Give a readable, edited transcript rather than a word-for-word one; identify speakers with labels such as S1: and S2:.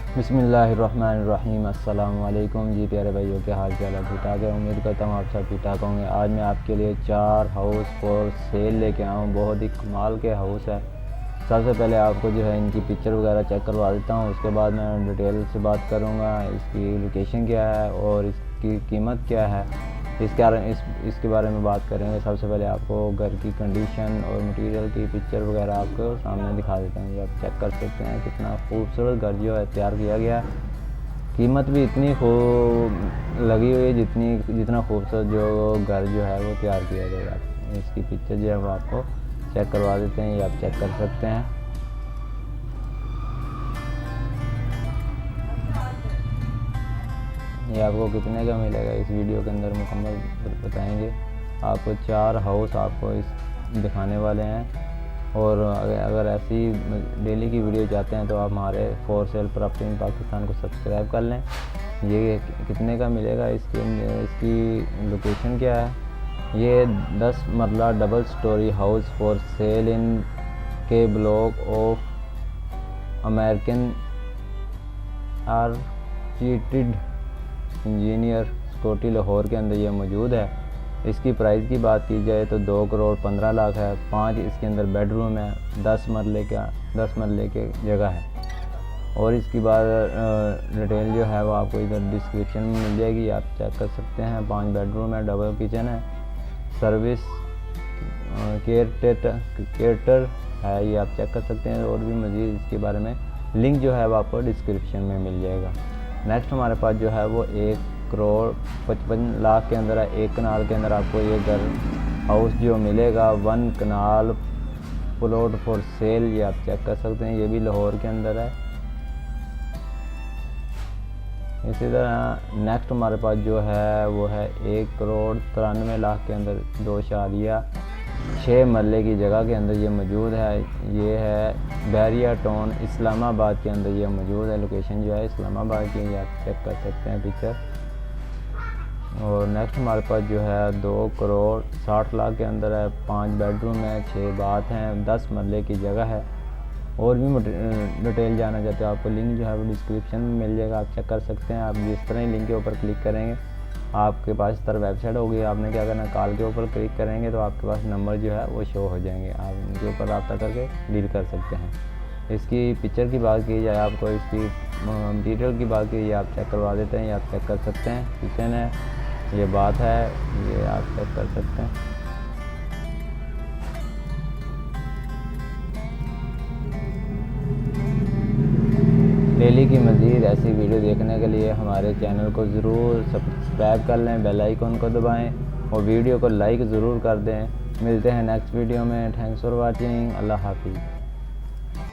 S1: बिस्मिल्लाहिर्रहमानिर्रहीम। अस्सलाम वालेकुम जी प्यारे भाइयों, के हाल चाल है? ठीक ठाक है। उम्मीद करता हूँ आप सब ठीक ठाक होंगे। आज मैं आपके लिए 4 हाउस फॉर सेल लेके आया हूँ। बहुत ही कमाल के हाउस है। सबसे पहले आपको जो है इनकी पिक्चर वगैरह चेक करवा देता हूँ, उसके बाद मैं डिटेल से बात करूँगा। इसकी लोकेशन क्या है और इसकी कीमत क्या है, इसके बारे में बात करेंगे। सबसे पहले आपको घर की कंडीशन और मटेरियल की पिक्चर वगैरह आपको सामने दिखा देता हूँ। ये आप चेक कर सकते हैं कितना खूबसूरत घर जो है तैयार किया गया है। कीमत भी इतनी खूब लगी हुई है जितना खूबसूरत जो घर जो है वो तैयार किया गया है। इसकी पिक्चर जो है वो आपको चेक करवा देते हैं। ये आप चेक कर सकते हैं। ये आपको कितने का मिलेगा इस वीडियो के अंदर मुकम्मल बताएंगे। आपको 4 हाउस आपको इस दिखाने वाले हैं। और अगर ऐसी डेली की वीडियो चाहते हैं तो आप हमारे for sale property in Pakistan को सब्सक्राइब कर लें। ये कितने का मिलेगा, इसकी लोकेशन क्या है? ये 10 marla double story house for sale in K block of American architect engineer स्कॉटी लाहौर के अंदर ये मौजूद है। इसकी प्राइस की बात की जाए तो 2 करोड़ 15 लाख है। 5 इसके अंदर बेडरूम है। 10 मरले की जगह है। और इसकी बात डिटेल जो है वो आपको इधर डिस्क्रिप्शन में मिल जाएगी, आप चेक कर सकते हैं। 5 बेडरूम है, डबल किचन है, सर्विस केयरटेकर है, ये आप चेक कर सकते हैं। और भी मज़ीद इसके बारे में लिंक जो है वो आपको डिस्क्रिप्शन में मिल जाएगा। नेक्स्ट हमारे पास जो है वो 1 करोड़ 55 लाख के अंदर है। 1 कनाल के अंदर आपको ये घर हाउस जो मिलेगा। 1 कनाल प्लॉट फॉर सेल, ये आप चेक कर सकते हैं। ये भी लाहौर के अंदर है। इसी तरह नेक्स्ट हमारे पास जो है वो है 1 करोड़ 93 लाख के अंदर 2.6 मरले की जगह के अंदर ये मौजूद है। ये है बैरिया टाउन इस्लामाबाद के अंदर ये मौजूद है। लोकेशन जो है इस्लामाबाद की, ये आप चेक कर सकते हैं पिक्चर। और नेक्स्ट हमारे पास जो है 2 करोड़ 60 लाख के अंदर है। 5 बेडरूम है, 6 बाथ हैं, 10 मरले की जगह है। और भी डिटेल जाना चाहते हो आपको लिंक जो है वो डिस्क्रिप्शन में मिल जाएगा, आप चेक कर सकते हैं। आप जिस तरह ही लिंक के ऊपर क्लिक करेंगे आपके पास इस तरह वेबसाइट होगी। आपने क्या करना, कॉल के ऊपर क्लिक करेंगे तो आपके पास नंबर जो है वो शो हो जाएंगे। आप इनके ऊपर रब्ता करके डील कर सकते हैं। इसकी पिक्चर की बात की जाए, आपको इसकी मटीरियल की बात की जाए, आप चेक करवा देते हैं। ये आप चेक कर सकते हैं। किचन है, ये बात है, ये आप चेक कर सकते हैं। डेली की मज़ीद ऐसी वीडियो देखने के लिए हमारे चैनल को ज़रूर सब्सक्राइब कर लें, बेल आइकन को दबाएं और वीडियो को लाइक ज़रूर कर दें। मिलते हैं नेक्स्ट वीडियो में। Thanks for watching. अल्लाह हाफिज़।